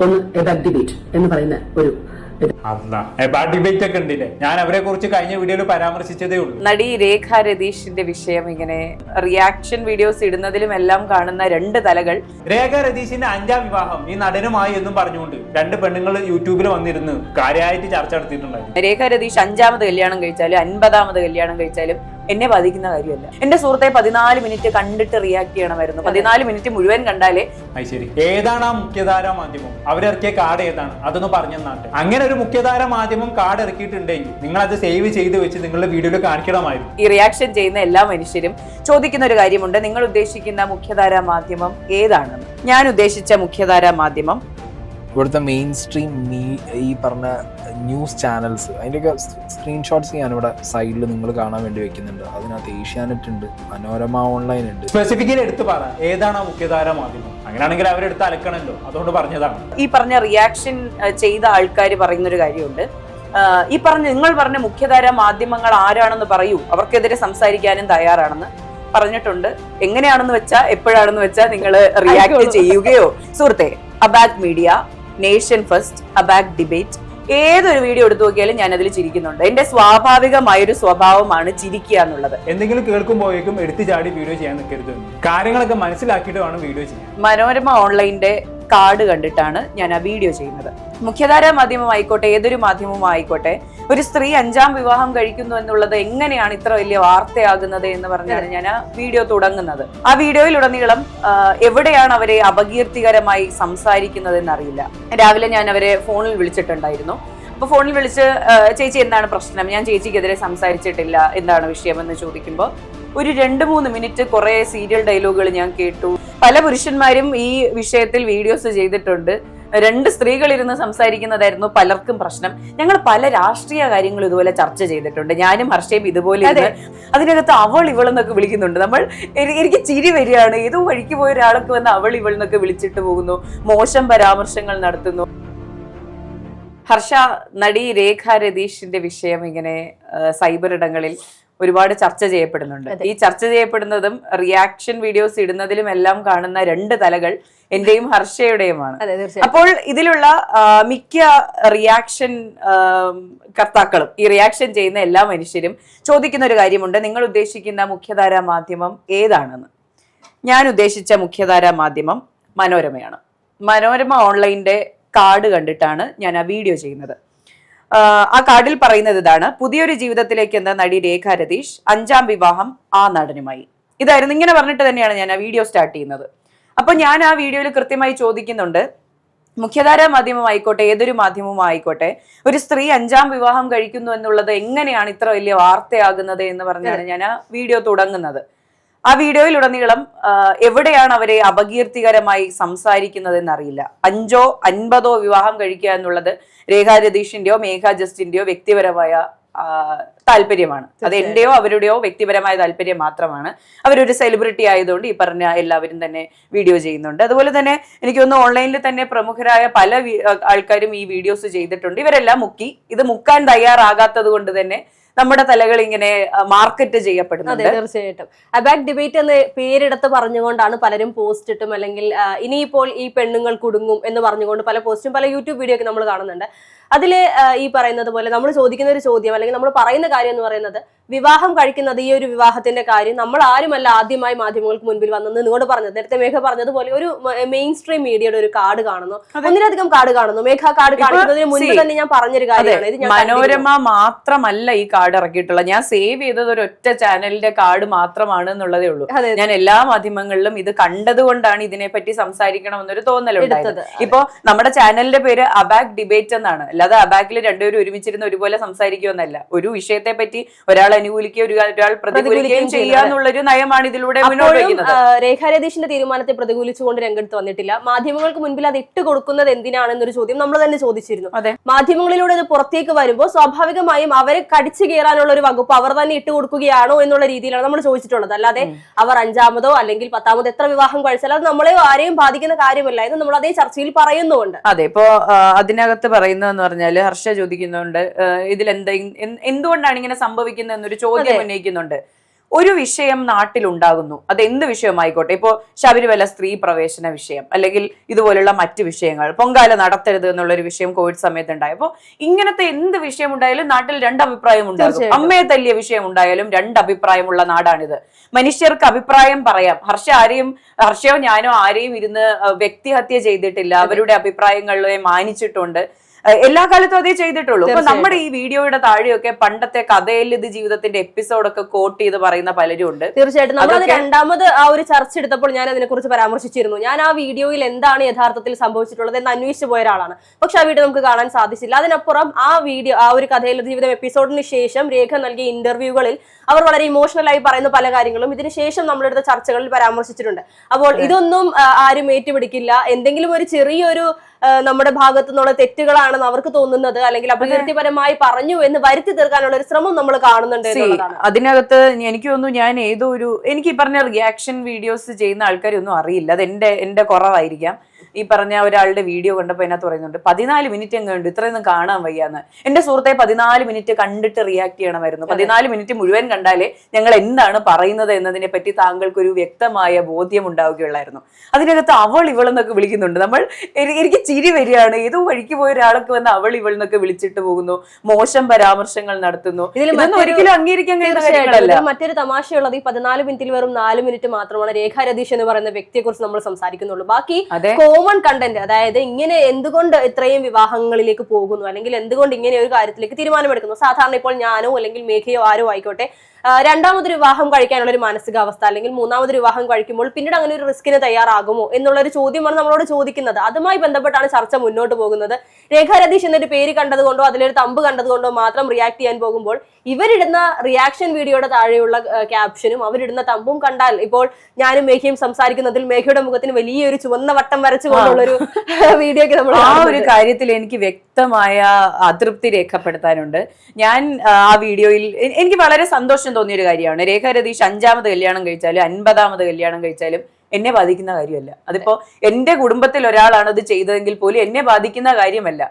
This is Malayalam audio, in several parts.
ഒന്ന് എബാക് ഡിബേറ്റ് എന്ന് പറയുന്ന ഒരു ഡിബേറ്റ് ഒക്കെ ഉണ്ടല്ലേ. ഞാൻ അവരെ കുറിച്ച് കഴിഞ്ഞ വീഡിയോയിൽ പരാമർശിച്ചതേ ഉള്ളൂ. നടി രേഖ രതീഷിന്റെ വിഷയം ഇങ്ങനെ റിയാക്ഷൻ വീഡിയോസ് ഇടുന്നതിലും എല്ലാം കാണുന്ന രണ്ട് തലകൾ. രേഖ രതീഷിന്റെ 5ാം വിവാഹം ഈ നടനുമായി എന്നും പറഞ്ഞുകൊണ്ട് 2 പെണ്ണുങ്ങൾ യൂട്യൂബിൽ വന്നിരുന്ന് കാര്യമായിട്ട് ചർച്ച നടത്തിയിട്ടുണ്ടായിരുന്നു. രേഖ രതീഷ് 5ാമത് കല്യാണം കഴിച്ചാലും 50ാമത് കല്യാണം കഴിച്ചാലും എന്നെ ബാധിക്കുന്ന കാര്യമല്ല. എന്റെ സുഹൃത്തെ 14 മിനിറ്റ് കണ്ടിട്ട് റിയാക്ട് ചെയ്യണമായിരുന്നു. 14 മിനിറ്റ് മുഴുവൻ കണ്ടാലേ. ശരി, ഏതാണ് ആ മുഖ്യധാര മാധ്യമം? അവരിറക്കിയ കാർഡ് ഏതാണ്? അതൊന്ന് പറഞ്ഞെന്നാട്ടെ. അങ്ങനെ ഒരു മുഖ്യധാര മാധ്യമം കാർഡ് ഇറക്കിയിട്ടുണ്ടെങ്കിൽ നിങ്ങൾ അത് സേവ് ചെയ്ത് വെച്ച് നിങ്ങളുടെ വീഡിയോയിൽ കാണിക്കണമായിരുന്നു. ഈ റിയാക്ഷൻ ചെയ്യുന്ന എല്ലാ മനുഷ്യരും ചോദിക്കുന്ന ഒരു കാര്യമുണ്ട്, നിങ്ങൾ ഉദ്ദേശിക്കുന്ന മുഖ്യധാര മാധ്യമം ഏതാണെന്ന്. ഞാൻ ഉദ്ദേശിച്ച മുഖ്യധാര മാധ്യമം ഇവിടുത്തെ മെയിൻ സ്ട്രീം ഈ പറഞ്ഞ ന്യൂസ് ചാനൽസ്, അതിൻ്റെയൊക്കെ സ്ക്രീൻഷോട്ട്സ് ഞാനിവിടെ സൈഡിൽ നിങ്ങൾ കാണാൻ വേണ്ടി വെക്കുന്നുണ്ട്. അതിനകത്ത് ഏഷ്യാനെറ്റ് ഉണ്ട്, മനോരമ ഓൺലൈൻ ഉണ്ട്. സ്പെസിഫിക്കലി എടുത്ത് പറ, ഏതാണ് ആ മുഖ്യധാര മാധ്യമം? അങ്ങനെയാണെങ്കിൽ അവരെടുത്ത് അലക്കണല്ലോ, അതുകൊണ്ട് പറഞ്ഞതാണ്. ഈ പറഞ്ഞ റിയാക്ഷൻ ചെയ്ത ആൾക്കാർ പറയുന്നൊരു കാര്യമുണ്ട്, ഈ നിങ്ങൾ പറഞ്ഞ മുഖ്യധാര മാധ്യമങ്ങൾ ആരാണെന്ന് പറയൂ, അവർക്കെതിരെ സംസാരിക്കാനും തയ്യാറാണെന്ന് പറഞ്ഞിട്ടുണ്ട്. എങ്ങനെയാണെന്ന് വെച്ചാ, എപ്പോഴാണെന്ന് വെച്ചാൽ നിങ്ങൾ റിയാക്ട് ചെയ്യുകയോ. സുഹൃത്തെ, അബാക് മീഡിയ, നേഷൻ ഫസ്റ്റ്, അബാക് ഡിബേറ്റ്, ഏതൊരു വീഡിയോ എടുത്തു നോക്കിയാലും ഞാൻ അതിൽ ചിരിക്കുന്നുണ്ട്. എന്റെ സ്വാഭാവികമായൊരു സ്വഭാവമാണ് ചിരിക്കുക എന്നുള്ളത്. എന്തെങ്കിലും കേൾക്കുമ്പോഴേക്കും എടുത്തു ചാടി വീഡിയോ ചെയ്യാൻ നിൽക്കരുത്. കാര്യങ്ങളൊക്കെ മനസ്സിലാക്കിയിട്ട് വേണം വീഡിയോ ചെയ്യാൻ. മനോരമ ഓൺലൈനിന്റെ കാർഡ് കണ്ടിട്ടാണ് ഞാൻ ആ വീഡിയോ ചെയ്യുന്നത്. മുഖ്യധാരാ മാധ്യമം ആയിക്കോട്ടെ, ഏതൊരു മാധ്യമവും ആയിക്കോട്ടെ, ഒരു സ്ത്രീ 5ാം വിവാഹം കഴിക്കുന്നു എന്നുള്ളത് എങ്ങനെയാണ് ഇത്ര വലിയ വാർത്തയാകുന്നത് എന്ന് പറഞ്ഞാണ് ഞാൻ ആ വീഡിയോ തുടങ്ങുന്നത്. ആ വീഡിയോയിലുടനീളം എവിടെയാണ് അവരെ അപകീർത്തികരമായി സംസാരിക്കുന്നത് എന്നറിയില്ല. രാവിലെ ഞാൻ അവരെ ഫോണിൽ വിളിച്ചിട്ടുണ്ടായിരുന്നു. അപ്പൊ ഫോണിൽ വിളിച്ച്, ചേച്ചി എന്താണ് പ്രശ്നം, ഞാൻ ചേച്ചിക്കെതിരെ സംസാരിച്ചിട്ടില്ല, എന്താണ് വിഷയം എന്ന് ചോദിക്കുമ്പോൾ ഒരു 2-3 മിനിറ്റ് കുറെ സീരിയൽ ഡയലോഗുകൾ ഞാൻ കേട്ടു. പല പുരുഷന്മാരും ഈ വിഷയത്തിൽ വീഡിയോസ് ചെയ്തിട്ടുണ്ട്. 2 സ്ത്രീകൾ ഇരുന്ന് സംസാരിക്കുന്നതായിരുന്നു പലർക്കും പ്രശ്നം. ഞങ്ങൾ പല രാഷ്ട്രീയ കാര്യങ്ങളും ഇതുപോലെ ചർച്ച ചെയ്തിട്ടുണ്ട്. ഞാനും ഹർഷയും ഇതുപോലെ അതിനകത്ത് അവൾ ഇവളെന്നൊക്കെ വിളിക്കുന്നുണ്ട്. എനിക്ക് ചിരി വരികയാണ്. ഏതോ വഴിക്ക് പോയ ഒരാൾക്ക് വന്ന് അവൾ ഇവളെന്നൊക്കെ വിളിച്ചിട്ട് പോകുന്നു, മോശം പരാമർശങ്ങൾ നടത്തുന്നു. ഹർഷ, നടി രേഖ രതീഷിന്റെ വിഷയം ഇങ്ങനെ സൈബർ ഇടങ്ങളിൽ ഒരുപാട് ചർച്ച ചെയ്യപ്പെടുന്നുണ്ട്. ഈ ചർച്ച ചെയ്യപ്പെടുന്നതും റിയാക്ഷൻ വീഡിയോസ് ഇടുന്നതിലും എല്ലാം കാണുന്ന 2 തലകൾ എന്റെയും ഹർഷയുടെയുമാണ്. അപ്പോൾ ഇതിലുള്ള മിക്ക റിയാക്ഷൻ കർത്താക്കളും, ഈ റിയാക്ഷൻ ചെയ്യുന്ന എല്ലാ മനുഷ്യരും ചോദിക്കുന്ന ഒരു കാര്യമുണ്ട്, നിങ്ങൾ ഉദ്ദേശിക്കുന്ന മുഖ്യധാരാ മാധ്യമം ഏതാണെന്ന്. ഞാൻ ഉദ്ദേശിച്ച മുഖ്യധാരാ മാധ്യമം മനോരമയാണ്. മനോരമ ഓൺലൈനിന്റെ കാർഡ് കണ്ടിട്ടാണ് ഞാൻ ആ വീഡിയോ ചെയ്യുന്നത്. ആ കാർഡിൽ പറയുന്നത് ഇതാണ്: പുതിയൊരു ജീവിതത്തിലേക്ക് എന്ന നടി രേഖ രതീഷ് 5ാം വിവാഹം ആ നടനുമായി. ഇതായിരുന്നു. ഇങ്ങനെ പറഞ്ഞിട്ട് തന്നെയാണ് ഞാൻ ആ വീഡിയോ സ്റ്റാർട്ട് ചെയ്യുന്നത്. അപ്പൊ ഞാൻ ആ വീഡിയോയിൽ കൃത്യമായി ചോദിക്കുന്നുണ്ട്, മുഖ്യധാരാ മാധ്യമം ആയിക്കോട്ടെ, ഏതൊരു മാധ്യമവും ആയിക്കോട്ടെ, ഒരു സ്ത്രീ 5ാം വിവാഹം കഴിക്കുന്നു എന്നുള്ളത് എങ്ങനെയാണ് ഇത്ര വലിയ വാർത്തയാകുന്നത് എന്ന് പറഞ്ഞാണ് ഞാൻ ആ വീഡിയോ തുടങ്ങുന്നത്. ആ വീഡിയോയിലുടനീളം എവിടെയാണ് അവരെ അപകീർത്തികരമായി സംസാരിക്കുന്നത് എന്നറിയില്ല. 5ഓ 50ഓ വിവാഹം കഴിക്കുക എന്നുള്ളത് രേഖ രതീഷിന്റെയോ മേഘ ജസ്റ്റിന്റെയോ വ്യക്തിപരമായ താല്പര്യമാണ്. അത് എന്റെയോ അവരുടെയോ വ്യക്തിപരമായ താല്പര്യം മാത്രമാണ്. അവരൊരു സെലിബ്രിറ്റി ആയതുകൊണ്ട് ഈ പറഞ്ഞ എല്ലാവരും തന്നെ വീഡിയോ ചെയ്യുന്നുണ്ട്. അതുപോലെ തന്നെ എനിക്ക് തോന്നുന്നു ഓൺലൈനിൽ തന്നെ പ്രമുഖരായ പല ആൾക്കാരും ഈ വീഡിയോസ് ചെയ്തിട്ടുണ്ട്. ഇവരെല്ലാം ഇത് മുക്കാൻ തയ്യാറാകാത്തത് കൊണ്ട് തന്നെ നമ്മുടെ തലകൾ ഇങ്ങനെ മാർക്കറ്റ് ചെയ്യപ്പെടുന്നത്. തീർച്ചയായിട്ടും അബാക് ഡിബേറ്റ് എന്ന പേരെടുത്ത് പറഞ്ഞുകൊണ്ടാണ് പലരും പോസ്റ്റ് ഇട്ടും, അല്ലെങ്കിൽ ഇനിയിപ്പോൾ ഈ പെണ്ണുങ്ങൾ കുടുങ്ങും എന്ന് പറഞ്ഞുകൊണ്ട് പല പോസ്റ്റും പല യൂട്യൂബ് വീഡിയോ ഒക്കെ നമ്മൾ കാണുന്നുണ്ട്. അതില് ഈ പറയുന്നത് പോലെ നമ്മൾ ചോദിക്കുന്ന ഒരു ചോദ്യം, അല്ലെങ്കിൽ നമ്മൾ പറയുന്ന കാര്യം എന്ന് പറയുന്നത്, വിവാഹം കഴിക്കുന്നത്, ഈ ഒരു വിവാഹത്തിന്റെ കാര്യം നമ്മൾ ആരുമല്ല ആദ്യമായി മാധ്യമങ്ങൾക്ക് മുൻപിൽ വന്നെന്ന് നിങ്ങളോട് പറഞ്ഞത്. നേരത്തെ മേഘ പറഞ്ഞതുപോലെ ഒരു മെയിൻ സ്ട്രീം മീഡിയയുടെ ഒരു കാർഡ് കാണുന്നു, ഒന്നിലധികം കാർഡ് കാണുന്നു. മേഘ കാർഡ് കാണിക്കുന്നതിന് മുൻപ് തന്നെ ഞാൻ പറഞ്ഞൊരു കാര്യമാണ് ഇത്. മനോരമ മാത്രമല്ല ഈ കാർഡ് ഇറക്കിയിട്ടുള്ളത്. ഞാൻ സേവ് ചെയ്തത് ഒരൊറ്റ ചാനലിന്റെ കാർഡ് മാത്രമാണ് എന്നുള്ളതേ ഉള്ളൂ. ഞാൻ എല്ലാ മാധ്യമങ്ങളിലും ഇത് കണ്ടതുകൊണ്ടാണ് ഇതിനെപ്പറ്റി സംസാരിക്കണമെന്നൊരു തോന്നലുണ്ടായത്. ഇപ്പൊ നമ്മുടെ ചാനലിന്റെ പേര് അബാക് ഡിബേറ്റ് എന്നാണ്. അല്ലാതെ അബാക്കിൽ രണ്ടുപേരും ഒരുമിച്ചിരുന്ന് ഒരുപോലെ സംസാരിക്കുമെന്നല്ല. ഒരു വിഷയത്തെ പറ്റി ഒരാൾ അനുകൂലിക്കുകയോ ഒരാൾ പ്രതികൂലിക്കുകയും ചെയ്യാന്നുള്ളൊരു നയമാണ് ഇതിലൂടെ മുന്നോട്ട് വയ്ക്കുന്നത്. രേഖ രതീഷിന്റെ തീരുമാനത്തെ പ്രതികൂലിച്ചുകൊണ്ട് രംഗത്ത് വന്നിട്ടില്ല. മാധ്യമങ്ങൾക്ക് മുൻപിൽ അത് ഇട്ട് കൊടുക്കുന്നത് എന്തിനാണെന്നൊരു ചോദ്യം നമ്മൾ തന്നെ ചോദിച്ചിരുന്നു. മാധ്യമങ്ങളിലൂടെ ഇത് പുറത്തേക്ക് വരുമ്പോൾ സ്വാഭാവികമായും അവരെ കടിച്ചു കയറാനുള്ള ഒരു വകുപ്പ് അവർ തന്നെ ഇട്ട് കൊടുക്കുകയാണോ എന്നുള്ള രീതിയിലാണ് നമ്മൾ ചോദിച്ചിട്ടുള്ളത്. അല്ലാതെ അവർ 5ാമതോ അല്ലെങ്കിൽ 10ാമതോ എത്ര വിവാഹം കഴിച്ചാൽ അത് നമ്മളെ ആരെയും ബാധിക്കുന്ന കാര്യമല്ല എന്ന് നമ്മൾ അതേ ചർച്ചയിൽ പറയുന്നുണ്ട്. അതെ, ഇപ്പോ അതിനകത്ത് പറയുന്നതെന്ന് പറഞ്ഞാല് ഹർഷ ചോദിക്കുന്നുണ്ട്, ഇതിൽ എന്തുകൊണ്ടാണ് ഇങ്ങനെ സംഭവിക്കുന്നത് എന്നൊരു ചോദ്യം ഉന്നയിക്കുന്നുണ്ട്. ഒരു വിഷയം നാട്ടിലുണ്ടാകുന്നു, അത് എന്ത് വിഷയമായിക്കോട്ടെ, ഇപ്പോൾ ശബരിമല സ്ത്രീ പ്രവേശന വിഷയം അല്ലെങ്കിൽ ഇതുപോലുള്ള മറ്റു വിഷയങ്ങൾ, പൊങ്കാല നടത്തരുത് എന്നുള്ളൊരു വിഷയം കോവിഡ് സമയത്ത് ഉണ്ടായപ്പോൾ ഇങ്ങനത്തെ എന്ത് വിഷയം ഉണ്ടായാലും നാട്ടിൽ രണ്ട് അഭിപ്രായം ഉണ്ടാകും. അമ്മയെ തല്ലിയ വിഷയം ഉണ്ടായാലും രണ്ട് അഭിപ്രായമുള്ള നാടാണിത്. മനുഷ്യർക്ക് അഭിപ്രായം പറയാം. ഹർഷയോ ഞാനോ ആരെയും ഇരുന്ന് വ്യക്തിഹത്യ ചെയ്തിട്ടില്ല, അവരുടെ അഭിപ്രായങ്ങളെ മാനിച്ചിട്ടുണ്ട്. എല്ലാ കാലത്തും അതേ ചെയ്തിട്ടുള്ളൂ. അപ്പൊ നമ്മുടെ ഈ വീഡിയോയുടെ താഴെയൊക്കെ പണ്ടത്തെ കഥയിൽ ഇത് ജീവിതത്തിന്റെ എപ്പിസോഡൊക്കെ കോട്ട് ചെയ്ത് പറയുന്ന പലരും ഉണ്ട്. തീർച്ചയായിട്ടും നമ്മൾ രണ്ടാമത് ആ ഒരു ചർച്ച എടുത്തപ്പോൾ ഞാൻ അതിനെ കുറിച്ച് പരാമർശിച്ചിരുന്നു. ഞാൻ ആ വീഡിയോയിൽ എന്താണ് യഥാർത്ഥത്തിൽ സംഭവിച്ചിട്ടുള്ളത് എന്ന് അന്വേഷിച്ചു പോയ ഒരാളാണ്. പക്ഷെ ആ വീഡിയോ നമുക്ക് കാണാൻ സാധിച്ചില്ല. അതിനപ്പുറം ആ വീഡിയോ, ആ ഒരു കഥയിൽ ജീവിതം എപ്പിസോഡിന് ശേഷം രേഖ നൽകിയ ഇന്റർവ്യൂകളിൽ അവർ വളരെ ഇമോഷണൽ ആയി പറയുന്ന പല കാര്യങ്ങളും ഇതിന് ശേഷം നമ്മളെടുത്ത ചർച്ചകളിൽ പരാമർശിച്ചിട്ടുണ്ട്. അപ്പോൾ ഇതൊന്നും ആരും ഏറ്റുപിടിക്കില്ല. എന്തെങ്കിലും ഒരു ചെറിയൊരു നമ്മുടെ ഭാഗത്തു നിന്നുള്ള തെറ്റുകളാണെന്ന് അവർക്ക് തോന്നുന്നത്, അല്ലെങ്കിൽ അപകീർത്തിപരമായി പറഞ്ഞു എന്ന് വരുത്തി തീർക്കാനുള്ള ഒരു ശ്രമം നമ്മൾ കാണുന്നുണ്ട് എന്നുള്ളതാണ്. അതിനകത്ത് എനിക്ക് തോന്നുന്നു, ഞാൻ ഏതോ എനിക്ക് ഈ പറഞ്ഞ റിയാക്ഷൻ വീഡിയോസ് ചെയ്യുന്ന ആൾക്കാരൊന്നും അറിയില്ല. അത് എന്റെ കുറവായിരിക്കാം. ഈ പറഞ്ഞ ഒരാളുടെ വീഡിയോ കണ്ടപ്പോൾ അതിനകത്ത് പറയുന്നുണ്ട് 14 മിനിറ്റ് എങ്ങനെയുണ്ട്, ഇത്രയൊന്നും കാണാൻ വയ്യാന്ന്. എന്റെ സുഹൃത്തെ 14 മിനിറ്റ് കണ്ടിട്ട് റിയാക്ട് ചെയ്യണമായിരുന്നു. 14 മിനിറ്റ് മുഴുവൻ കണ്ടാലേ ഞങ്ങൾ എന്താണ് പറയുന്നത് എന്നതിനെ പറ്റി താങ്കൾക്കൊരു വ്യക്തമായ ബോധ്യം ഉണ്ടാവുകയുള്ളായിരുന്നു. അതിനകത്ത് അവൾ ഇവളെന്നൊക്കെ വിളിക്കുന്നുണ്ട്. എനിക്ക് ചിരി വരികയാണ്. ഏതോ വഴിക്ക് പോയ ഒരാൾക്ക് വന്ന് അവൾ ഇവളെന്നൊക്കെ വിളിച്ചിട്ട് പോകുന്നു, മോശം പരാമർശങ്ങൾ നടത്തുന്നു. ഇതൊന്നും ഒരിക്കലും അംഗീകരിക്കാൻ കഴിയുന്ന കാര്യങ്ങളല്ല. മറ്റൊരു തമാശയുള്ളത്, ഈ 14 മിനിറ്റിൽ വെറും 4 മിനിറ്റ് മാത്രമാണ് രേഖ രതീഷ് എന്ന് പറയുന്ന വ്യക്തിയെ കുറിച്ച് നമ്മൾ സംസാരിക്കുന്നുള്ളൂ. ബാക്കി കോമൺ കണ്ടന്റ്, അതായത് ഇങ്ങനെ എന്തുകൊണ്ട് ഇത്രയും വിവാഹങ്ങളിലേക്ക് പോകുന്നു, അല്ലെങ്കിൽ എന്തുകൊണ്ട് ഇങ്ങനെ ഒരു കാര്യത്തിലേക്ക് തീരുമാനമെടുക്കുന്നു. സാധാരണ ഇപ്പോൾ ഞാനോ അല്ലെങ്കിൽ മേഘയോ ആരോ ആയിക്കോട്ടെ രണ്ടാമതൊരു വിവാഹം കഴിക്കാനുള്ള ഒരു മാനസികാവസ്ഥ, അല്ലെങ്കിൽ മൂന്നാമതൊരു വിവാഹം കഴിക്കുമ്പോൾ പിന്നീട് അങ്ങനെ ഒരു റിസ്കിന് തയ്യാറാകുമോ എന്നുള്ളൊരു ചോദ്യമാണ് നമ്മളോട് ചോദിക്കുന്നത്. അതുമായി ബന്ധപ്പെട്ടാണ് ചർച്ച മുന്നോട്ട് പോകുന്നത്. രേഖ രതീഷ് എന്നൊരു പേര് കണ്ടതുകൊണ്ടോ അതിലൊരു തമ്പ് കണ്ടതുകൊണ്ടോ മാത്രം റിയാക്ട് ചെയ്യാൻ പോകുമ്പോൾ ഇവരിടുന്ന റിയാക്ഷൻ വീഡിയോയുടെ താഴെയുള്ള ക്യാപ്ഷനും അവരിടുന്ന തമ്പും കണ്ടാൽ, ഇപ്പോൾ ഞാനും മേഘയും സംസാരിക്കുന്നതിൽ മേഘയുടെ മുഖത്തിന് വലിയൊരു ചുവന്ന വട്ടം വരച്ചുകൊണ്ടുള്ളൊരു വീഡിയോ ഒക്കെ നമ്മൾ ആ ഒരു കാര്യത്തിൽ എനിക്ക് വ്യക്തമായ അതൃപ്തി രേഖപ്പെടുത്താനുണ്ട്. ഞാൻ ആ വീഡിയോയിൽ എനിക്ക് വളരെ സന്തോഷം തോന്നിയൊരു കാര്യമാണ്. രേഖ രതീഷ് 5ാമത് കല്യാണം കഴിച്ചാലും 50ാമത് കല്യാണം കഴിച്ചാലും എന്നെ ബാധിക്കുന്ന കാര്യമല്ല. അതിപ്പോ എന്റെ കുടുംബത്തിൽ ഒരാളാണ് ഇത് ചെയ്തതെങ്കിൽ പോലും എന്നെ ബാധിക്കുന്ന കാര്യമല്ല.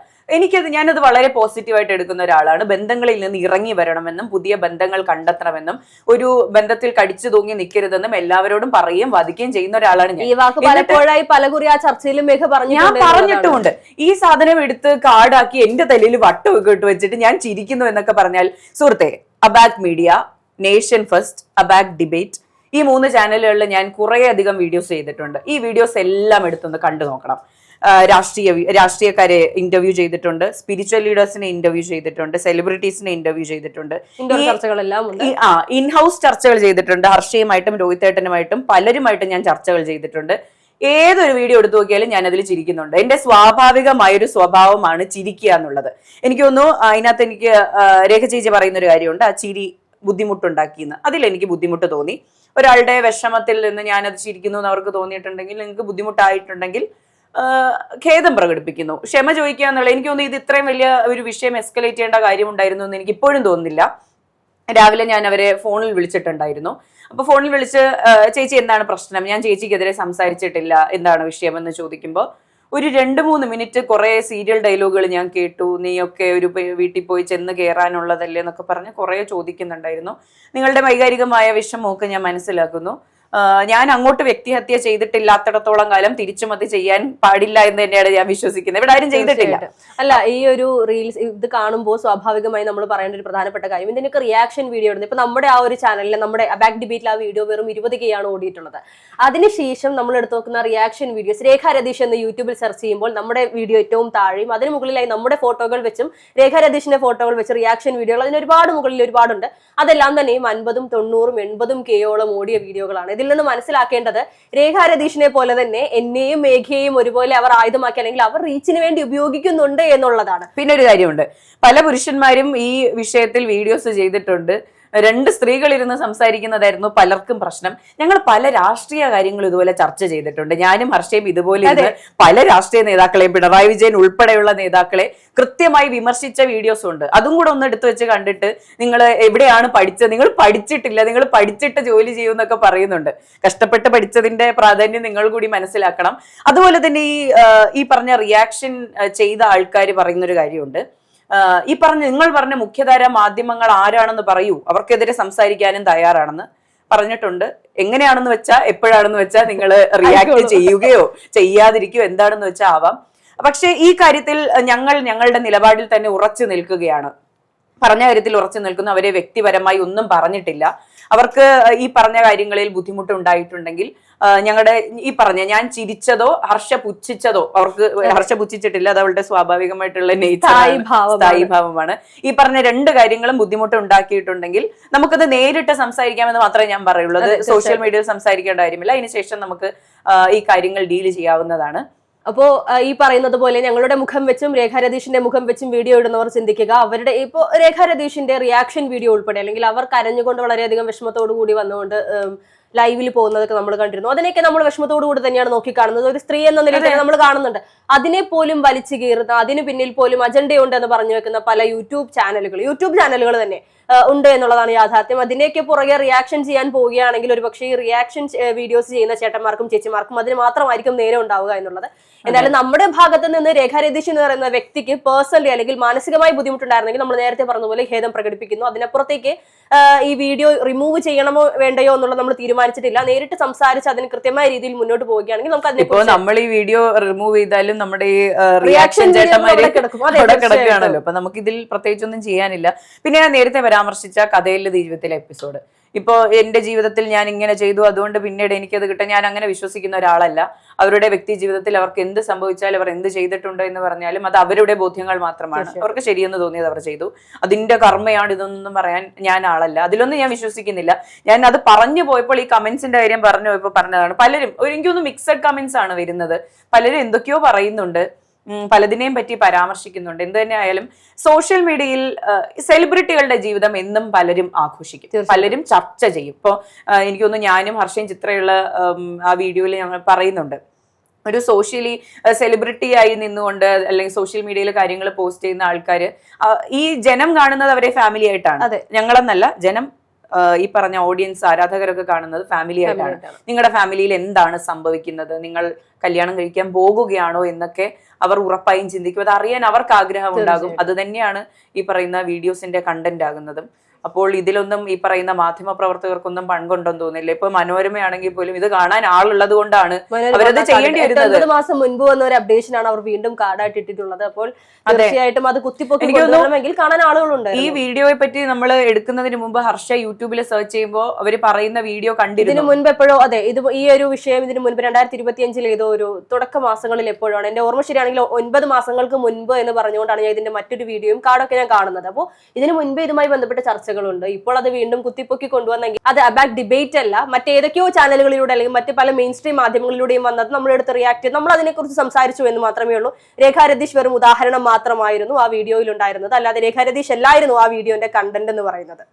ഞാനത് വളരെ പോസിറ്റീവായിട്ട് എടുക്കുന്ന ഒരാളാണ്. ബന്ധങ്ങളിൽ നിന്ന് ഇറങ്ങി വരണമെന്നും പുതിയ ബന്ധങ്ങൾ കണ്ടെത്തണമെന്നും ഒരു ബന്ധത്തിൽ കടിച്ചു തൂങ്ങി നിൽക്കരുതെന്നും എല്ലാവരോടും പറയുകയും വാദിക്കുകയും ചെയ്യുന്ന ഒരാളാണ് ഞാൻ. ഈ വാക്ക് പലപ്പോഴായി പലകുറി ആ ചർച്ചയിലും ഞാൻ പറഞ്ഞിട്ടുമുണ്ട്. ഈ സാധനം എടുത്ത് കാർഡാക്കി എന്റെ തലയിൽ വട്ടമൊക്കെ ഇട്ട് വെച്ചിട്ട് ഞാൻ ചിരിക്കുന്നു എന്നൊക്കെ പറഞ്ഞാൽ, സുഹൃത്തെ, അബാക് മീഡിയ, നേഷൻ ഫസ്റ്റ്, അബാക് ഡിബേറ്റ്, ഈ 3 ചാനലുകളിൽ ഞാൻ കുറേയധികം വീഡിയോസ് ചെയ്തിട്ടുണ്ട്. ഈ വീഡിയോസ് എല്ലാം എടുത്തൊന്ന് കണ്ടു നോക്കണം. രാഷ്ട്രീയക്കാരെ ഇന്റർവ്യൂ ചെയ്തിട്ടുണ്ട്, സ്പിരിച്വൽ ലീഡേഴ്സിനെ ഇന്റർവ്യൂ ചെയ്തിട്ടുണ്ട്, സെലിബ്രിറ്റീസിനെ ഇന്റർവ്യൂ ചെയ്തിട്ടുണ്ട്, ഇൻഹൗസ് ചർച്ചകൾ ചെയ്തിട്ടുണ്ട്. ഹർഷയുമായിട്ടും രോഹിതേട്ടനുമായിട്ടും പലരുമായിട്ടും ഞാൻ ചർച്ചകൾ ചെയ്തിട്ടുണ്ട്. ഏതൊരു വീഡിയോ എടുത്തു നോക്കിയാലും ഞാൻ അതിൽ ചിരിക്കുന്നുണ്ട്. എന്റെ സ്വാഭാവികമായൊരു സ്വഭാവമാണ് ചിരിക്കുക എന്നുള്ളത്. എനിക്ക് തോന്നുന്നു അതിനകത്ത് എനിക്ക് രേഖ ചേച്ചി പറയുന്ന ഒരു കാര്യമുണ്ട്, ആ ചിരി ബുദ്ധിമുട്ടുണ്ടാക്കിയെന്ന്. അതിലെനിക്ക് ബുദ്ധിമുട്ട് തോന്നി. ഒരാളുടെ വിഷമത്തിൽ നിന്ന് ഞാനത് ചിരിക്കുന്നു എന്ന് അവർക്ക് തോന്നിയിട്ടുണ്ടെങ്കിൽ, നിങ്ങൾക്ക് ബുദ്ധിമുട്ടായിട്ടുണ്ടെങ്കിൽ ഖേദം പ്രകടിപ്പിക്കുന്നു, ക്ഷമ ചോദിക്കുക എന്നുള്ള. എനിക്ക് തോന്നുന്നു ഇത് ഇത്രയും വലിയ ഒരു വിഷയം എസ്കലേറ്റ് ചെയ്യേണ്ട കാര്യമുണ്ടായിരുന്നു എന്ന് എനിക്ക് ഇപ്പോഴും തോന്നുന്നില്ല. രാവിലെ ഞാൻ അവരെ ഫോണിൽ വിളിച്ചിട്ടുണ്ടായിരുന്നു. അപ്പൊ ഫോണിൽ വിളിച്ച് ചേച്ചി എന്താണ് പ്രശ്നം, ഞാൻ ചേച്ചിക്കെതിരെ സംസാരിച്ചിട്ടില്ല, എന്താണ് വിഷയമെന്ന് ചോദിക്കുമ്പോൾ ഒരു 2-3 മിനിറ്റ് കുറെ സീരിയൽ ഡയലോഗുകൾ ഞാൻ കേട്ടു. നീയൊക്കെ ഒരു വീട്ടിൽ പോയി ചെന്ന് കയറാനുള്ളതല്ലേ എന്നൊക്കെ പറഞ്ഞ് കുറെ ചോദിക്കുന്നുണ്ടായിരുന്നു. നിങ്ങളുടെ വൈകാരികമായ വിഷമമൊക്കെ ഞാൻ മനസ്സിലാക്കുന്നു. ഞാൻ അങ്ങോട്ട് വ്യക്തിഹത്യ ചെയ്തിട്ടില്ലാത്തിടത്തോളം കാലം തിരിച്ചും അത് ചെയ്യാൻ പാടില്ല എന്ന് തന്നെയാണ് ഞാൻ വിശ്വസിക്കുന്നത്. ഇവിടെ ആരും ചെയ്തിട്ടില്ല. അല്ല, ഈ ഒരു റീൽസ് ഇത് കാണുമ്പോൾ സ്വാഭാവികമായി നമ്മൾ പറയേണ്ട ഒരു പ്രധാനപ്പെട്ട കാര്യം, ഇതിനൊക്കെ റിയാക്ഷൻ വീഡിയോ ഇടുന്നത്. ഇപ്പൊ നമ്മുടെ ആ ഒരു ചാനലിൽ, നമ്മുടെ അബാക് ഡിബേറ്റിൽ ആ വീഡിയോ വെറും 20K ആണ് ഓടിയിട്ടുള്ളത്. അതിനുശേഷം നമ്മൾ എടുത്തു നോക്കുന്ന റിയാക്ഷൻ വീഡിയോസ്, രേഖ രതീഷ് എന്ന് യൂട്യൂബിൽ സെർച്ച് ചെയ്യുമ്പോൾ നമ്മുടെ വീഡിയോ ഏറ്റവും താഴെയും അതിന് മുകളിലായി നമ്മുടെ ഫോട്ടോകൾ വെച്ചും രേഖ രതീഷിന്റെ ഫോട്ടോകൾ വെച്ച് റിയാക്ഷൻ വീഡിയോകൾ അതിന് ഒരുപാട് മുകളിൽ ഒരുപാടുണ്ട്. അതെല്ലാം തന്നെയും 50, 90, 80K ഓടിയ വീഡിയോകളാണ്. ഇതിൽ നിന്ന് മനസ്സിലാക്കേണ്ടത്, രേഖ രതീഷിനെ പോലെ തന്നെ എന്നെയും മേഘയെയും ഒരുപോലെ അവർ ആയുധമാക്കി, അല്ലെങ്കിൽ അവർ റീച്ചിന് വേണ്ടി ഉപയോഗിക്കുന്നുണ്ട് എന്നുള്ളതാണ്. പിന്നെ ഒരു കാര്യമുണ്ട്, പല പുരുഷന്മാരും ഈ വിഷയത്തിൽ വീഡിയോസ് ചെയ്തിട്ടുണ്ട്. 2 സ്ത്രീകൾ ഇരുന്ന് സംസാരിക്കുന്നതായിരുന്നു പലർക്കും പ്രശ്നം. ഞങ്ങൾ പല രാഷ്ട്രീയ കാര്യങ്ങളും ഇതുപോലെ ചർച്ച ചെയ്തിട്ടുണ്ട്. ഞാനും ഹർഷയും ഇതുപോലെ പല രാഷ്ട്രീയ നേതാക്കളെയും, പിണറായി വിജയൻ ഉൾപ്പെടെയുള്ള നേതാക്കളെ കൃത്യമായി വിമർശിച്ച വീഡിയോസും ഉണ്ട്. അതും കൂടെ ഒന്ന് എടുത്തു വെച്ച് കണ്ടിട്ട് നിങ്ങൾ എവിടെയാണ് പഠിച്ചത്, നിങ്ങൾ പഠിച്ചിട്ടില്ല, നിങ്ങൾ പഠിച്ചിട്ട് ജോലി ചെയ്യുമെന്നൊക്കെ പറയുന്നുണ്ട്. കഷ്ടപ്പെട്ട് പഠിച്ചതിന്റെ പ്രാധാന്യം നിങ്ങൾ കൂടി മനസ്സിലാക്കണം. അതുപോലെ തന്നെ ഈ പറഞ്ഞ റിയാക്ഷൻ ചെയ്ത ആൾക്കാർ പറയുന്നൊരു കാര്യമുണ്ട്, നിങ്ങൾ പറഞ്ഞ മുഖ്യധാര മാധ്യമങ്ങൾ ആരാണെന്ന് പറയൂ, അവർക്കെതിരെ സംസാരിക്കാനും തയ്യാറാണെന്ന്. പറഞ്ഞിട്ടുണ്ട്. എങ്ങനെയാണെന്ന് വെച്ചാൽ എപ്പോഴാണെന്ന് വെച്ചാൽ നിങ്ങൾ റിയാക്ട് ചെയ്യുകയോ ചെയ്യാതിരിക്കുകയോ എന്താണെന്ന് വെച്ചാൽ ആവാം. പക്ഷെ ഈ കാര്യത്തിൽ ഞങ്ങളുടെ നിലപാടിൽ തന്നെ ഉറച്ചു നിൽക്കുകയാണ്. പറഞ്ഞ കാര്യത്തിൽ ഉറച്ചു നിൽക്കുന്നു. അവരെ വ്യക്തിപരമായി ഒന്നും പറഞ്ഞിട്ടില്ല. അവർക്ക് ഈ പറഞ്ഞ കാര്യങ്ങളിൽ ബുദ്ധിമുട്ടുണ്ടായിട്ടുണ്ടെങ്കിൽ ഞങ്ങളുടെ ഈ പറഞ്ഞ ഞാൻ ചിരിച്ചതോ ഹർഷ പുച്ഛിച്ചതോ, അവർക്ക് ഹർഷ പുച്ഛിച്ചിട്ടില്ല, അത് അവളുടെ സ്വാഭാവികമായിട്ടുള്ള സ്ഥായി ഭാവമാണ്. ഈ പറഞ്ഞ രണ്ട് കാര്യങ്ങളും ബുദ്ധിമുട്ട് ഉണ്ടാക്കിയിട്ടുണ്ടെങ്കിൽ നമുക്കത് നേരിട്ട് സംസാരിക്കാമെന്ന് മാത്രമേ ഞാൻ പറയുള്ളൂ. അത് സോഷ്യൽ മീഡിയയിൽ സംസാരിക്കേണ്ട കാര്യമില്ല. അതിനുശേഷം നമുക്ക് ഈ കാര്യങ്ങൾ ഡീൽ ചെയ്യാവുന്നതാണ്. അപ്പോ ഈ പറയുന്നത് പോലെ ഞങ്ങളുടെ മുഖം വെച്ചും രേഖ രതീഷിന്റെ മുഖം വെച്ചും വീഡിയോ ഇടുന്നവർ ചിന്തിക്കുക, അവരുടെ ഇപ്പോ രേഖ രതീഷിന്റെ റിയാക്ഷൻ വീഡിയോ ഉൾപ്പെടെ അല്ലെങ്കിൽ അവർ കരഞ്ഞുകൊണ്ട് വളരെയധികം വിഷമത്തോടു കൂടി വന്നുകൊണ്ട് ലൈവിൽ പോകുന്നതൊക്കെ നമ്മൾ കണ്ടിരുന്നു. അതിനെയൊക്കെ നമ്മൾ വിഷമത്തോടു കൂടി തന്നെയാണ് നോക്കിക്കാണുന്നത്. ഒരു സ്ത്രീ എന്ന നിലയിൽ തന്നെ നമ്മൾ കാണുന്നുണ്ട്. അതിനെ പോലും വലിച്ചു കീറുന്ന, അതിന് പിന്നിൽ പോലും അജണ്ടയുണ്ട് എന്ന് പറഞ്ഞു വെക്കുന്ന പല യൂട്യൂബ് ചാനലുകൾ തന്നെ ഉണ്ട് എന്നുള്ളതാണ് യാഥാർത്ഥ്യം. അതിനെയൊക്കെ പുറകെ റിയാക്ഷൻ ചെയ്യാൻ പോവുകയാണെങ്കിൽ ഒരു പക്ഷേ ഈ റിയാക്ഷൻ വീഡിയോസ് ചെയ്യുന്ന ചേട്ടന്മാർക്കും ചേച്ചിമാർക്കും അതിന് മാത്രമായിരിക്കും നേരെ ഉണ്ടാവുക എന്നുള്ളത്. എന്നാലും നമ്മുടെ ഭാഗത്ത് നിന്ന് രേഖ രതീഷ് എന്ന് പറയുന്ന വ്യക്തിക്ക് പേഴ്സണലി അല്ലെങ്കിൽ മാനസികമായി ബുദ്ധിമുട്ടുണ്ടായിരുന്നെങ്കിൽ നമ്മൾ നേരത്തെ പറഞ്ഞ പോലെ ഖേദം പ്രകടിപ്പിക്കുന്നു. അതിനപ്പുറത്തേക്ക് ഈ വീഡിയോ റിമൂവ് ചെയ്യണമോ വേണ്ടയോ എന്നുള്ളത് നമ്മൾ തീരുമാനിച്ചിട്ടില്ല. നേരിട്ട് സംസാരിച്ച് അതിന് കൃത്യമായ രീതിയിൽ മുന്നോട്ട് പോവുകയാണെങ്കിൽ നമുക്ക് അതിനെ നമ്മൾ ഈ വീഡിയോ റിമൂവ് ചെയ്താലും നമ്മുടെ ഈ റിയാക്ഷൻ ചേട്ടന്മാരെ കിടക്കുകയാണല്ലോ. അപ്പൊ നമുക്ക് ഇതിൽ പ്രത്യേകിച്ചൊന്നും ചെയ്യാനില്ല. പിന്നെ ഞാൻ നേരത്തെ പരാമർശിച്ച കഥയിലെ ജീവിതത്തിലെ എപ്പിസോഡ്, ഇപ്പോ എന്റെ ജീവിതത്തിൽ ഞാൻ ഇങ്ങനെ ചെയ്തു അതുകൊണ്ട് പിന്നീട് എനിക്കത് കിട്ടാൻ, ഞാൻ അങ്ങനെ വിശ്വസിക്കുന്ന ഒരാളല്ല. അവരുടെ വ്യക്തി ജീവിതത്തിൽ അവർക്ക് എന്ത് സംഭവിച്ചാലും അവർ എന്ത് ചെയ്തിട്ടുണ്ട് എന്ന് പറഞ്ഞാലും അത് അവരുടെ ബോധ്യങ്ങൾ മാത്രമാണ്. അവർക്ക് ശരിയെന്ന് തോന്നിയത് അവർ ചെയ്തു. അതിന്റെ കർമ്മയാണ് ഇതൊന്നും പറയാൻ ഞാൻ ആളല്ല. അതിലൊന്നും ഞാൻ വിശ്വസിക്കുന്നില്ല. ഞാൻ അത് പറഞ്ഞു പോയപ്പോൾ ഈ കമന്റ്സിന്റെ കാര്യം പറഞ്ഞു പോയപ്പോൾ പറഞ്ഞതാണ്. പലരും എനിക്കൊന്ന് മിക്സഡ് കമന്റ്സ് ആണ് വരുന്നത്. പലരും എന്തൊക്കെയോ പറയുന്നുണ്ട്, പലതിനെയും പറ്റി പരാമർശിക്കുന്നുണ്ട്. എന്ത് തന്നെ ആയാലും സോഷ്യൽ മീഡിയയിൽ സെലിബ്രിറ്റികളുടെ ജീവിതം എന്നും പലരും ആഘോഷിക്കും, പലരും ചർച്ച ചെയ്യും. ഇപ്പൊ എനിക്കൊന്ന് ഞാനും ഹർഷയും ചിത്രയുള്ള ആ വീഡിയോയിൽ ഞങ്ങൾ പറയുന്നുണ്ട്, ഒരു സോഷ്യലി സെലിബ്രിറ്റി ആയി നിന്നുകൊണ്ട് അല്ലെങ്കിൽ സോഷ്യൽ മീഡിയയിൽ കാര്യങ്ങൾ പോസ്റ്റ് ചെയ്യുന്ന ആൾക്കാര് ഈ ജനം കാണുന്നത് അവരെ ഫാമിലി ആയിട്ടാണ്. ഞങ്ങളെന്നല്ല, ജനം ഈ പറഞ്ഞ ഓഡിയൻസ് ആരാധകരൊക്കെ കാണുന്നത് ഫാമിലി ആയിട്ടാണ്. നിങ്ങളുടെ ഫാമിലിയിൽ എന്താണ് സംഭവിക്കുന്നത്, നിങ്ങൾ കല്യാണം കഴിക്കാൻ പോകുകയാണോ എന്നൊക്കെ അവർ ഉറപ്പായും ചിന്തിക്കും. അത് അറിയാൻ അവർക്ക് ആഗ്രഹം ഉണ്ടാകും. അത് തന്നെയാണ് ഈ പറയുന്ന വീഡിയോസിന്റെ കണ്ടന്റ് ആകുന്നതും. അപ്പോൾ ഇതിലൊന്നും ഈ പറയുന്ന മാധ്യമ പ്രവർത്തകർക്കൊന്നും പങ്കുണ്ടെന്ന് തോന്നില്ല. ഇപ്പൊ മനോരമയാണെങ്കിൽ പോലും ഇത് കാണാൻ ആളുള്ളത് കൊണ്ടാണ് അവരത് ചെയ്യേണ്ടി വരുന്നത്. 9 മാസം മുൻപ് വന്ന ഒരു അപ്ഡേഷൻ ആണ് അവർ വീണ്ടും കാർഡായിട്ട് ഇട്ടിട്ടുള്ളത്. അപ്പോൾ തീർച്ചയായിട്ടും അത് കുത്തിപ്പൊക്കി കൊണ്ടുവരണമെങ്കിൽ കാണാൻ ആളുകളുണ്ട്. ഈ വീഡിയോയെ പറ്റി നമ്മൾ എടുക്കുന്നതിന് മുമ്പ് ഹർഷ യൂട്യൂബിൽ സെർച്ച് ചെയ്യുമ്പോൾ അവർ പറയുന്ന വീഡിയോ കണ്ടിരുന്നു. ഇതിനു മുൻപ് എപ്പോഴോ, അതെ, ഇത് ഈ ഒരു വിഷയം ഇതിനു മുൻപ് 2025 ഏതോ ഒരു തുടക്ക മാസങ്ങളിൽ എപ്പോഴാണ്, എന്റെ ഓർമ്മ ശരിയാണെങ്കിൽ 9 മാസങ്ങൾക്ക് മുൻപ് എന്ന് പറഞ്ഞുകൊണ്ടാണ് ഞാൻ ഇതിന്റെ മറ്റൊരു വീഡിയോയും കാർഡൊക്കെ ഞാൻ കാണുന്നത്. അപ്പോൾ ഇതിനു മുൻപ് ഇതുമായി ബന്ധപ്പെട്ട ചർച്ചകളുണ്ട്. ഇപ്പോൾ അത് വീണ്ടും കുത്തിപ്പൊക്കി കൊണ്ടുവന്നെങ്കിൽ അത് അബാക് ഡിബേറ്റ് അല്ല, മറ്റേതൊക്കെയോ ചാനലുകളിലൂടെ അല്ലെങ്കിൽ മറ്റ് പല മെയിൻ സ്ട്രീം മാധ്യമങ്ങളിലൂടെയും വന്നത് നമ്മളെടുത്ത് റിയാക്ട് ചെയ്ത് നമ്മൾ അതിനെക്കുറിച്ച് സംസാരിച്ചു എന്ന് മാത്രമേ ഉള്ളൂ. രേഖ രതീഷ് വെറും ഉദാഹരണം മാത്രമായിരുന്നു ആ വീഡിയോയിൽ ഉണ്ടായിരുന്നത്. അല്ലാതെ രേഖ രതീഷ് അല്ലായിരുന്നു ആ വീഡിയോന്റെ കണ്ടന്റ് എന്ന് പറയുന്നത്.